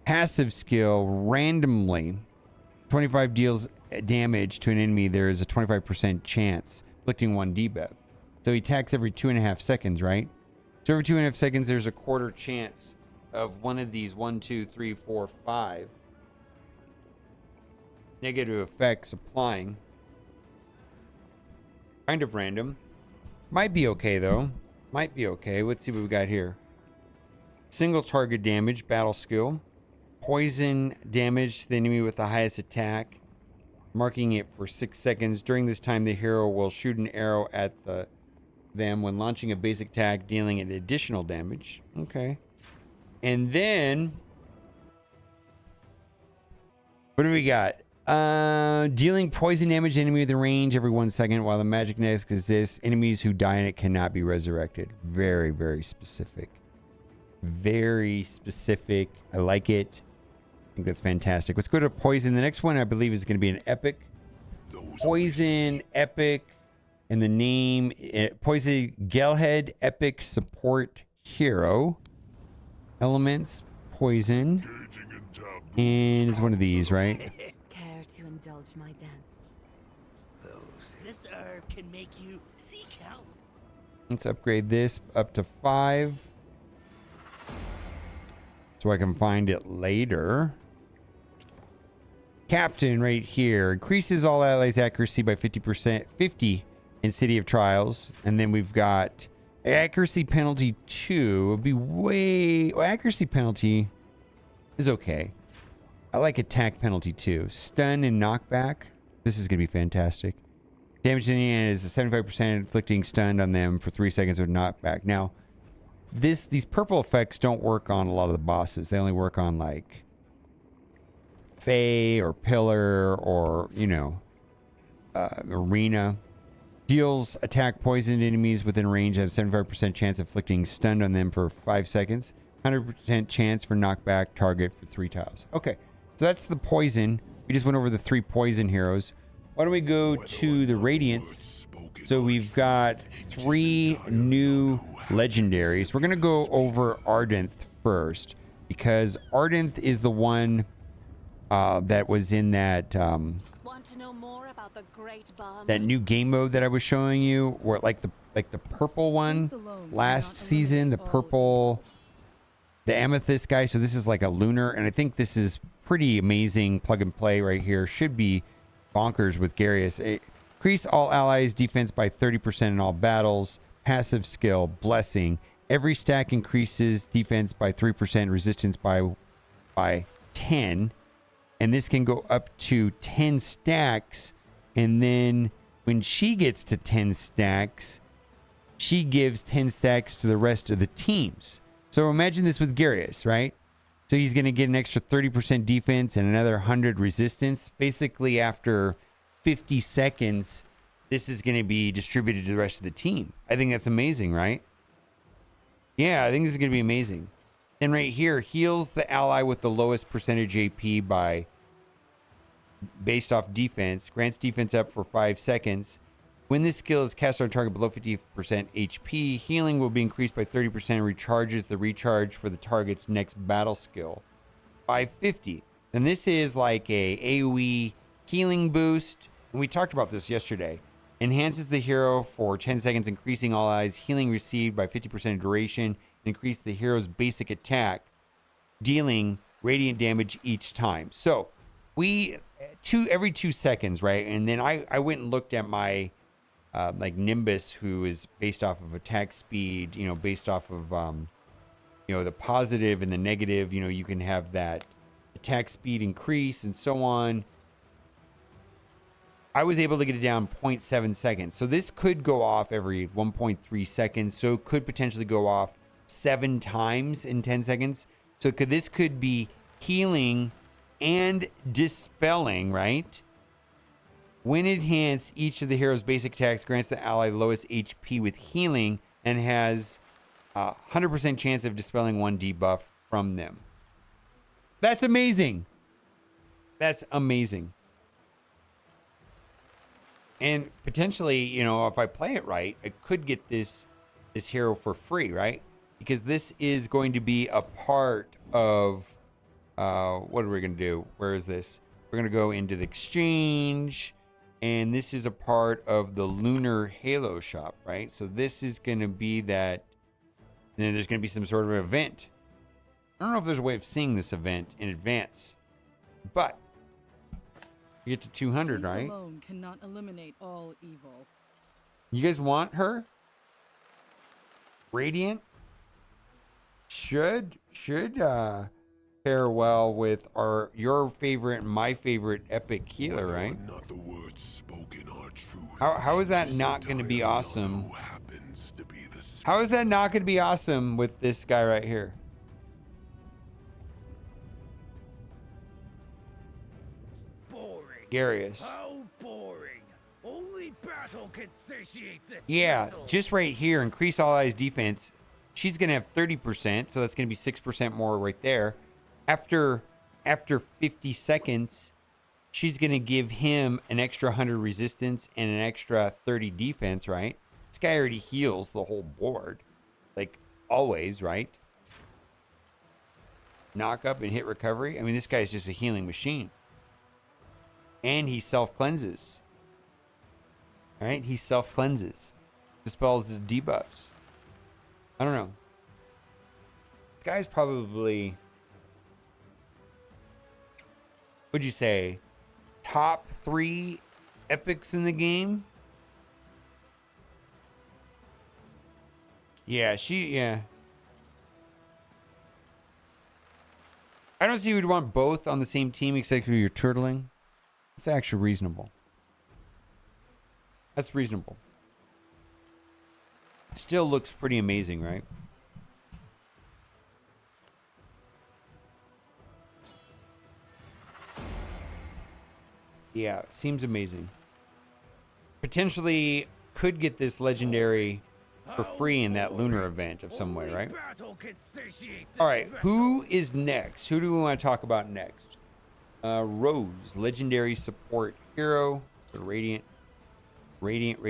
Passive skill randomly 25 deals damage to an enemy. There is a 25% chance inflicting 1 debuff. So he attacks every 2.5 seconds, right? So every 2.5 seconds, there's a quarter chance of one of these 1, 2, 3, 4, 5 negative effects applying. Kind of random. Might be okay, though. Might be okay. Let's see what we got here. Single target damage, battle skill. Poison damage to the enemy with the highest attack, marking it for 6 seconds. During this time, the hero will shoot an arrow at them when launching a basic attack, dealing an additional damage. Okay. And then what do we got? Dealing poison damage to enemy within range every 1 second while the magic next exists. Enemies who die in it cannot be resurrected. Very, very specific. Very specific. I like it. I think that's fantastic. Let's go to poison. The next one I believe is going to be an epic. Poison epic. And the name, Poison Gelhead, Epic Support Hero. Elements, Poison. And it's one of these, right? Care to indulge my dance? This herb can make you seek help. Let's upgrade this up to 5. So I can find it later. Captain right here increases all allies accuracy by 50%, 50 in City of Trials. And then we've got accuracy penalty 2 would be way, well, accuracy penalty is okay. I like attack penalty 2. Stun and knockback. This is going to be fantastic. Damage to the end is 75% inflicting stun on them for 3 seconds with knockback. Now, these purple effects don't work on a lot of the bosses. They only work on like Fae or Pillar or, you know, Arena. Deals attack poisoned enemies within range have 75% chance of inflicting stun on them for 5 seconds. 100% chance for knockback target for 3 tiles. Okay, so that's the poison. We just went over the 3 poison heroes. Why don't we go to the Radiance? So we've got 3 new legendaries. We're going to go over Ardin first because Ardin is the one that was in that Want to know more about the great bomb? that new game mode that I was showing you, where like the purple one last season, the purple, the amethyst guy. So this is like a lunar, and I think this is pretty amazing plug and play right here. Should be bonkers with Garius. Increase all allies defense by 30% in all battles. Passive skill, blessing. Every stack increases defense by 3%, resistance by 10. And this can go up to 10 stacks. And then when she gets to 10 stacks, she gives 10 stacks to the rest of the teams. So imagine this with Garius, right? So he's going to get an extra 30% defense and another 100 resistance. Basically, after 50 seconds, this is going to be distributed to the rest of the team. I think that's amazing, right? Yeah, I think this is going to be amazing. Then right here, heals the ally with the lowest percentage AP by based off defense. Grants defense up for 5 seconds. When this skill is cast on a target below 50% HP, healing will be increased by 30% and recharges the recharge for the target's next battle skill by 50. And this is like a AoE healing boost. And we talked about this yesterday. Enhances the hero for 10 seconds, increasing all allies healing received by 50% duration. Increase the hero's basic attack, dealing radiant damage each time. So every 2 seconds, right? And then I went and looked at my like Nimbus, who is based off of attack speed, you know, based off of you know, the positive and the negative. You know, you can have that attack speed increase and so on. I was able to get it down 0.7 seconds. So this could go off every 1.3 seconds. So it could potentially go off 7 times in 10 seconds. So this could be healing and dispelling, right? When enhanced, each of the hero's basic attacks grants the ally lowest HP with healing and has a 100% chance of dispelling 1 debuff from them. That's amazing. That's amazing. And potentially, you know, if I play it right, I could get this hero for free, right? Because this is going to be a part of, what are we going to do? Where is this? We're going to go into the exchange, and this is a part of the Lunar Halo shop, right? So this is going to be that, and then there's going to be some sort of event. I don't know if there's a way of seeing this event in advance, but you get to 200, right? Alone cannot eliminate all evil. You guys want her? Radiant should pair well with your favorite and my favorite epic healer, right? Not the words spoken are truth. How is that not going to be awesome? Who happens to be the How is that not going to be awesome with this guy right here? Boring. Garius. How boring. Only battle can satiate this. Yeah, vessel. just right here, increase all eyes defense. She's going to have 30%, so that's going to be 6% more right there. After 50 seconds, she's going to give him an extra 100 resistance and an extra 30 defense, right? This guy already heals the whole board. Like, always, right? Knock up and hit recovery. I mean, this guy's just a healing machine. And he self-cleanses. All right? He self-cleanses. dispels the debuffs. I don't know. This guy's probably, would you say, top 3 epics in the game? Yeah, yeah. I don't see who'd want both on the same team except for you're turtling. It's actually reasonable. That's reasonable. Still looks pretty amazing, right? Yeah, seems amazing. Potentially could get this legendary for free in that lunar event of some way, right? All right, who is next? Who do we want to talk about next? Rose, legendary support hero for Radiant. Radiant.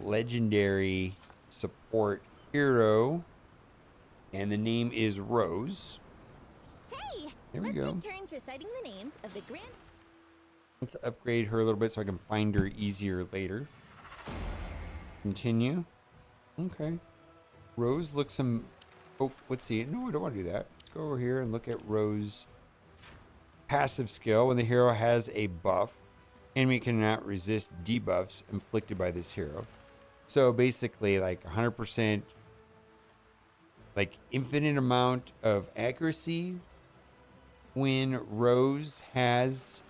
Legendary support hero. And the name is Rose. Hey! There we let's go. take turns reciting the names of the grand... Let's upgrade her a little bit so I can find her easier later. Continue. Okay. Rose looks some... Oh, let's see. No, I don't want to do that. Let's go over here and look at Rose's passive skill. When the hero has a buff, enemy cannot resist debuffs inflicted by this hero. So basically, like 100%, like infinite amount of accuracy when Rose has...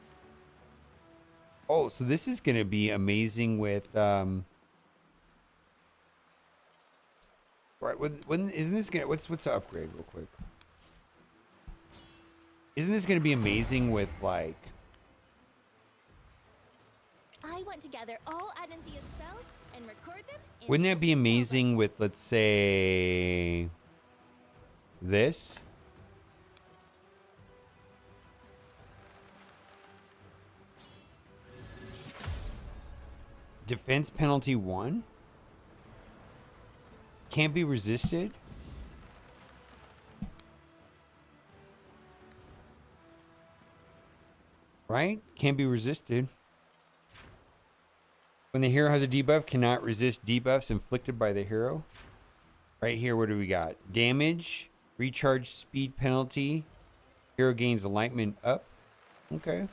Oh, so this is going to be amazing with... Right, when isn't this gonna what's the upgrade real quick? Isn't this gonna be amazing with like? I want to gather all Adenthea's spells and record them. Wouldn't that be amazing with, let's say, this? Defense penalty 1? Can't be resisted? Right? Can't be resisted. When the hero has a debuff, cannot resist debuffs inflicted by the hero. Right here, what do we got? Damage, recharge speed penalty. Hero gains alignment up. Okay.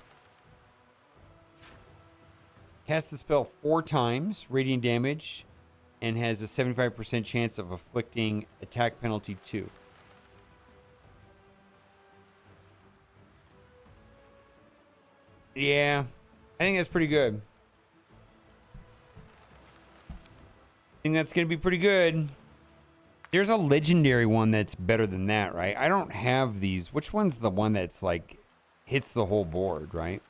Cast the spell 4 times, radiant damage, and has a 75% chance of inflicting attack penalty 2. Yeah, I think that's pretty good. I think that's going to be pretty good. There's a legendary one that's better than that, right? I don't have these. Which one's the one that's like hits the whole board, right?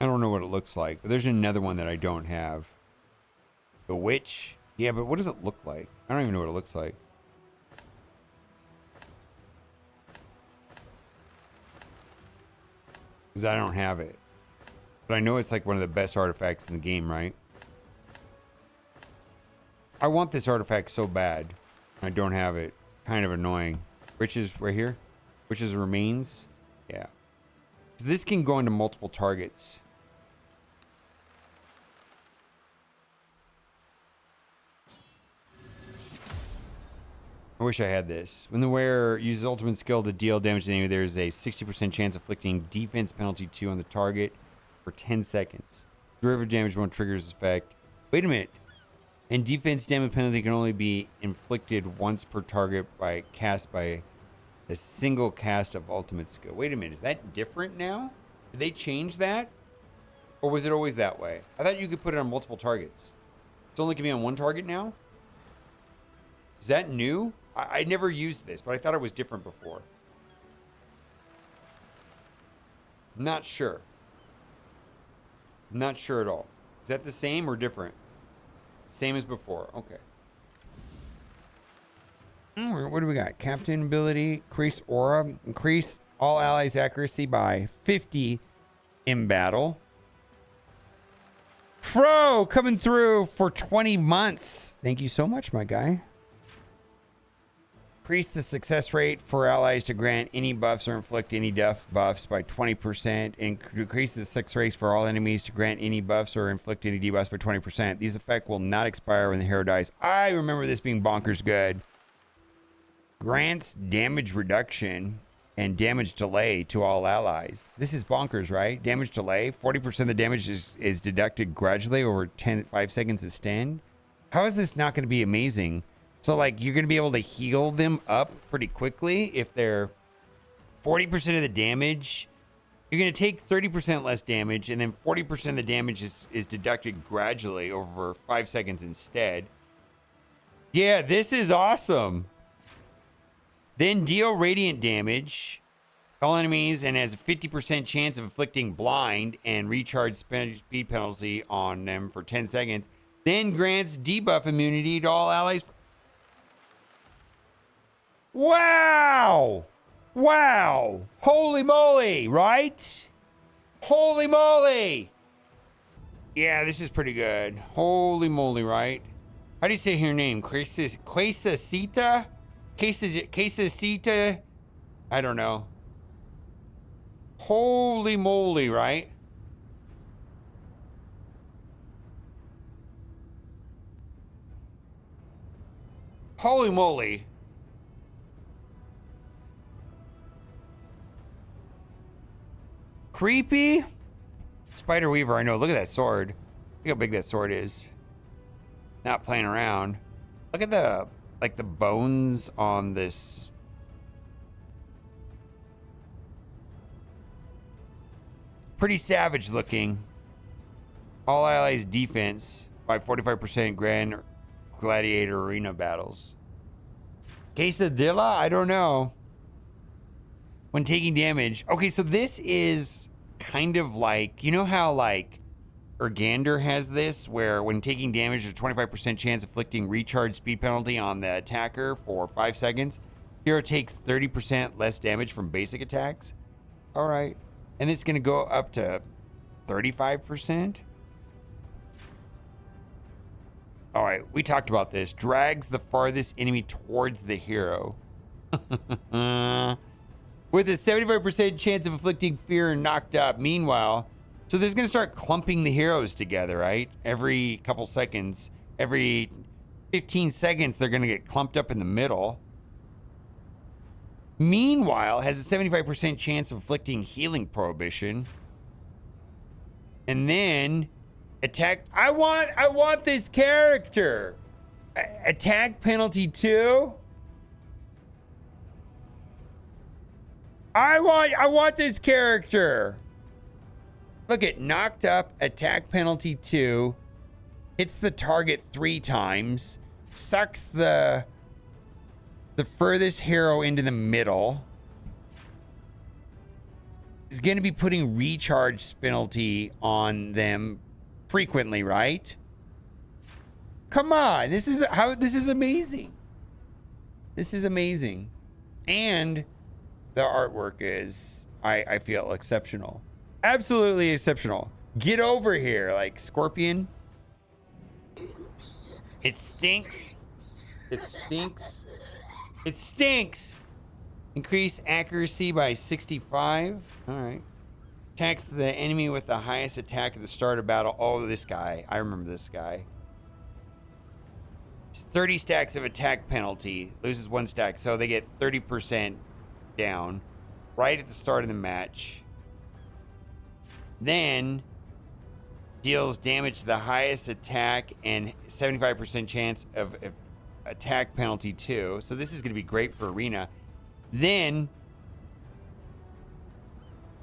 I don't know what it looks like, but there's another one that I don't have. The Witch? Yeah, but what does it look like? I don't even know what it looks like. Because I don't have it. But I know it's like one of the best artifacts in the game, right? I want this artifact so bad. I don't have it. Kind of annoying. Witches right here? Witches remains? Yeah. So this can go into multiple targets. I wish I had this. When the wearer uses ultimate skill to deal damage to the enemy, there is a 60% chance of inflicting defense penalty 2 on the target for 10 seconds. Derivative damage won't trigger this effect. Wait a minute. And defense damage penalty can only be inflicted once per target cast by a single cast of ultimate skill. Wait a minute. Is that different now? Did they change that? Or was it always that way? I thought you could put it on multiple targets. It's only going to be on one target now? Is that new? I never used this, but I thought it was different before. Not sure. Not sure at all. Is that the same or different? Same as before. Okay. What do we got? Captain ability, increase aura, increase all allies' accuracy by 50 in battle. Fro coming through for 20 months. Thank you so much, my guy. Increase the success rate for allies to grant any buffs or inflict any debuffs by 20%. Increase the success rate for all enemies to grant any buffs or inflict any debuffs by 20%. These effects will not expire when the hero dies. I remember this being bonkers good. Grants damage reduction and damage delay to all allies. This is bonkers, right? Damage delay. 40% of the damage is deducted gradually over 5 seconds extend. How is this not going to be amazing? So, like, you're going to be able to heal them up pretty quickly if they're 40% of the damage. You're going to take 30% less damage, and then 40% of the damage is deducted gradually over 5 seconds instead. Yeah, this is awesome. Then deal radiant damage to all enemies and has a 50% chance of inflicting blind and recharge speed penalty on them for 10 seconds. Then grants debuff immunity to all allies. Wow! Wow! Holy moly, right? Holy moly! Yeah, this is pretty good. Holy moly, right? How do you say her name? Quesacita? Quesacita? I don't know. Holy moly, right? Holy moly. Creepy. Spider Weaver, I know. Look at that sword. Look how big that sword is. Not playing around. Look at the, like, the bones on this. Pretty savage looking. All allies defense by 45% Grand Gladiator Arena battles. Quesadilla? I don't know. When taking damage. Okay, so this is kind of like, you know how like Urgander has this, where when taking damage, there's a 25% chance of inflicting recharge speed penalty on the attacker for 5 seconds. Hero takes 30% less damage from basic attacks. All right. And it's going to go up to 35%. All right, we talked about this. Drags the farthest enemy towards the hero. With a 75% chance of inflicting fear and knocked up. Meanwhile, so there's going to start clumping the heroes together, right? Every couple seconds, every 15 seconds, they're going to get clumped up in the middle. Meanwhile, has a 75% chance of inflicting healing prohibition. And then attack. I want this character. Attack penalty 2. I want this character. Look at knocked up, attack penalty 2, hits the target 3 times, sucks the furthest hero into the middle. Is going to be putting recharge penalty on them frequently, right? Come on, this is amazing. This is amazing. And the artwork is, I feel, exceptional. Absolutely exceptional. Get over here, like Scorpion. It stinks. It stinks. It stinks. Increase accuracy by 65. All right. Attacks the enemy with the highest attack at the start of battle. Oh, this guy. I remember this guy. 30 stacks of attack penalty. Loses 1 stack. So they get 30% down right at the start of the match. Then deals damage to the highest attack and 75% chance of attack penalty 2. So this is going to be great for arena. Then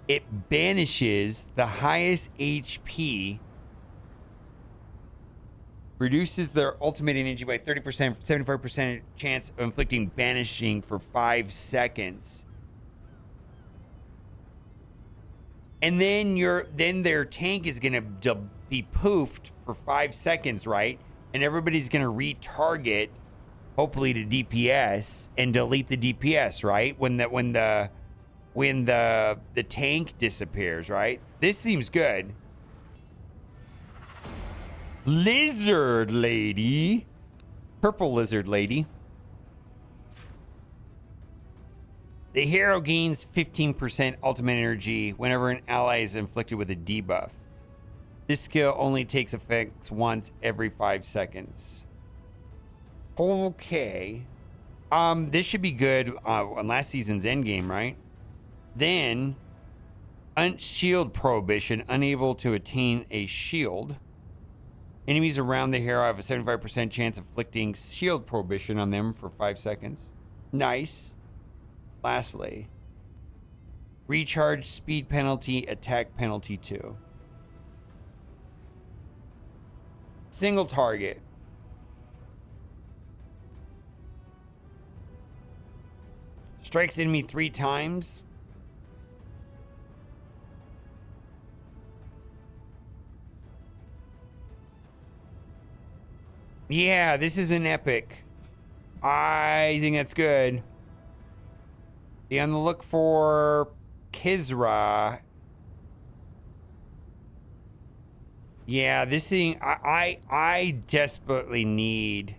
it banishes the highest HP, reduces their ultimate energy by 30%, 75% chance of inflicting banishing for 5 seconds. And then their tank is going to be poofed for 5 seconds, right? And everybody's going to retarget, hopefully to DPS, and delete the DPS, right? When the tank disappears, right? This seems good. Lizard lady. Purple lizard lady. The hero gains 15% ultimate energy whenever an ally is inflicted with a debuff. This skill only takes effect once every 5 seconds. Okay. This should be good on last season's endgame, right? Then, shield prohibition, unable to attain a shield. Enemies around the hero have a 75% chance of inflicting shield prohibition on them for 5 seconds. Nice. Lastly, recharge speed penalty, attack penalty 2. Single target. Strikes enemy 3 times. Yeah, this is an epic. I think that's good. Be on the look for Kizra. Yeah, this thing, I desperately need,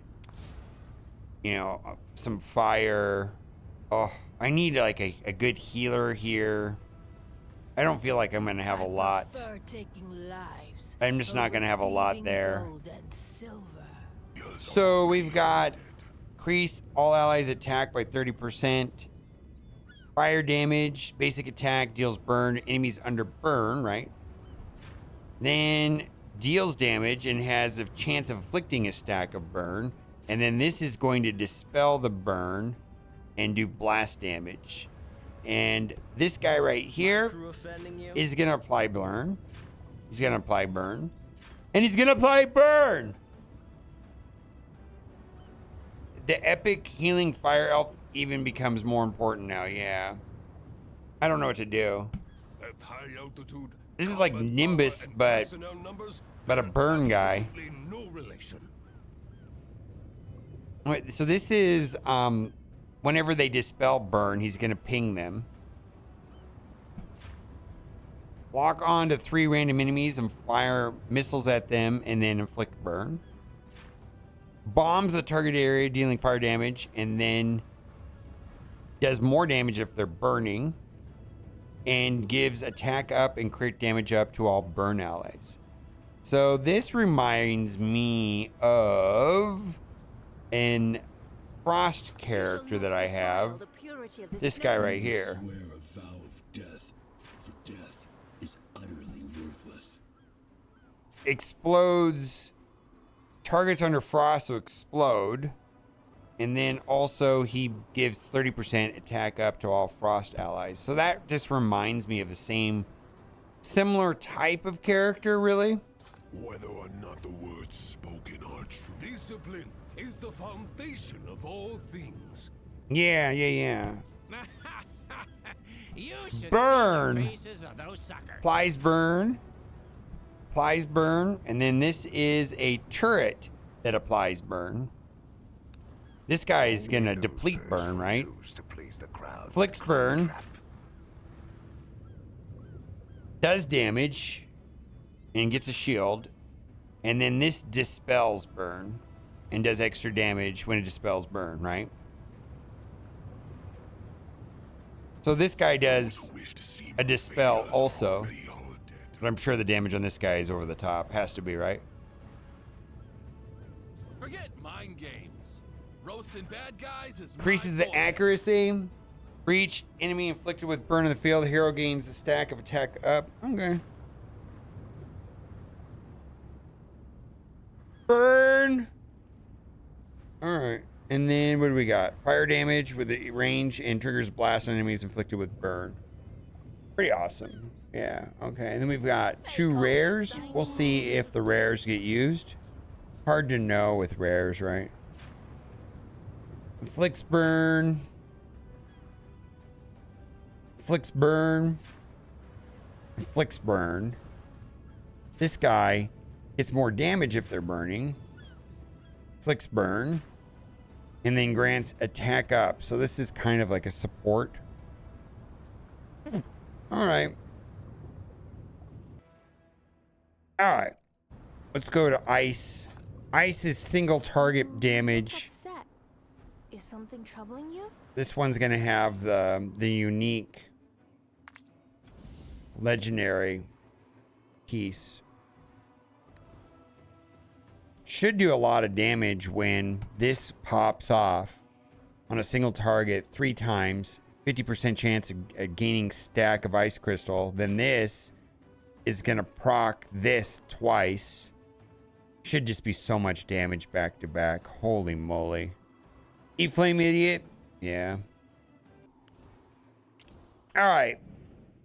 you know, some fire. Oh, I need like a good healer here. I don't feel like I'm going to have a lot. I'm just not going to have a lot there. So we've got increase all allies attack by 30%. Fire damage, basic attack, deals burn, enemies under burn, right? Then deals damage and has a chance of inflicting a stack of burn. And then this is going to dispel the burn and do blast damage. And this guy right here is going to apply burn. He's going to apply burn. And he's going to apply burn! The epic healing fire elf even becomes more important now, yeah. I don't know what to do. This is like Nimbus, but a burn guy. Wait, so this is whenever they dispel burn, he's gonna ping them. Lock on to 3 random enemies and fire missiles at them and then inflict burn. Bombs the target area, dealing fire damage, and then does more damage if they're burning, and gives attack up and crit damage up to all burn allies. So this reminds me of an Frost character that I have. This guy right here. Swear a vow of death, for death is utterly worthless. Explodes. Targets under frost will explode. And then also he gives 30% attack up to all frost allies. So that just reminds me of the same similar type of character, really. Whether or not the words spoken are true. Discipline is the foundation of all things. Yeah. You should Burn. see the faces of those suckers. Applies burn. Applies burn. And then this is a turret that applies burn. This guy is going to deplete burn, right? Flicks burn. Does damage. And gets a shield. And then this dispels burn. And does extra damage when it dispels burn, right? So this guy does a dispel also. But I'm sure the damage on this guy is over the top. Has to be, right? Forget mind games. Roasting bad guys is Increases the accuracy. For each enemy inflicted with burn in the field, the hero gains a stack of attack up. Okay. Burn. Alright. And then what do we got? Fire damage with the range and triggers blast on enemies inflicted with burn. Pretty awesome. Yeah, okay. And then we've got 2 rares. We'll see if the rares get used. Hard to know with rares, right? Inflicts burn. Inflicts burn. Inflicts burn. This guy gets more damage if they're burning. Inflicts burn. And then grants attack up. So this is kind of like a support. Alright. Alright. Let's go to ice. Ice is single target damage. Is something troubling you? This one's gonna have the unique legendary piece. Should do a lot of damage when this pops off on a single target 3 times, 50% chance of gaining stack of ice crystal. Then this is gonna proc this twice. Should just be so much damage back to back. Holy moly. E-Flame idiot? Yeah. All right.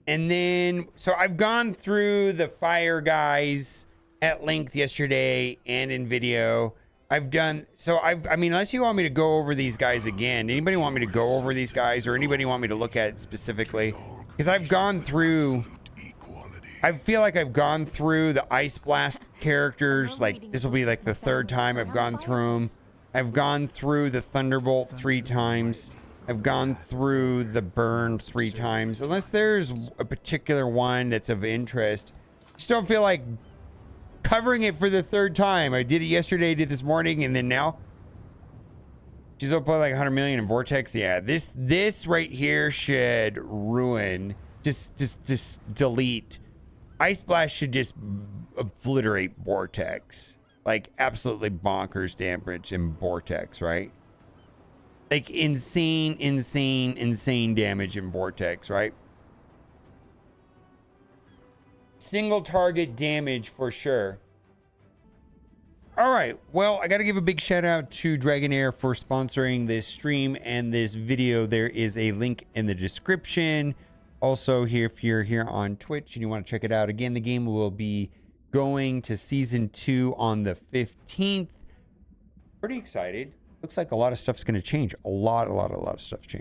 And then, so I've gone through the fire guys at length yesterday and in video. I mean, unless you want me to go over these guys again, anybody want me to go over these guys, or anybody want me to look at it specifically? Because I've gone through, I feel like I've gone through the Ice Blast characters. Like, this will be like the 3rd time I've gone through them. I've gone through the Thunderbolt 3 times. I've gone through the Burn 3 times. Unless there's a particular one that's of interest. Just don't feel like covering it for the 3rd time. I did it yesterday, did this morning, and then now. She's up by like 100 million in Vortex. Yeah, this right here should ruin. Just delete. Ice Blast should just obliterate Vortex. Like, absolutely bonkers damage in Vortex, right? Like, insane damage in Vortex, right? Single target damage for sure. All right. Well, I got to give a big shout out to Dragonheir for sponsoring this stream and this video. There is a link in the description. Also, here, if you're here on Twitch and you want to check it out again, the game will be going to season 2 on the 15th. Pretty excited. Looks like a lot of stuff's going to change. A lot of stuff's changing.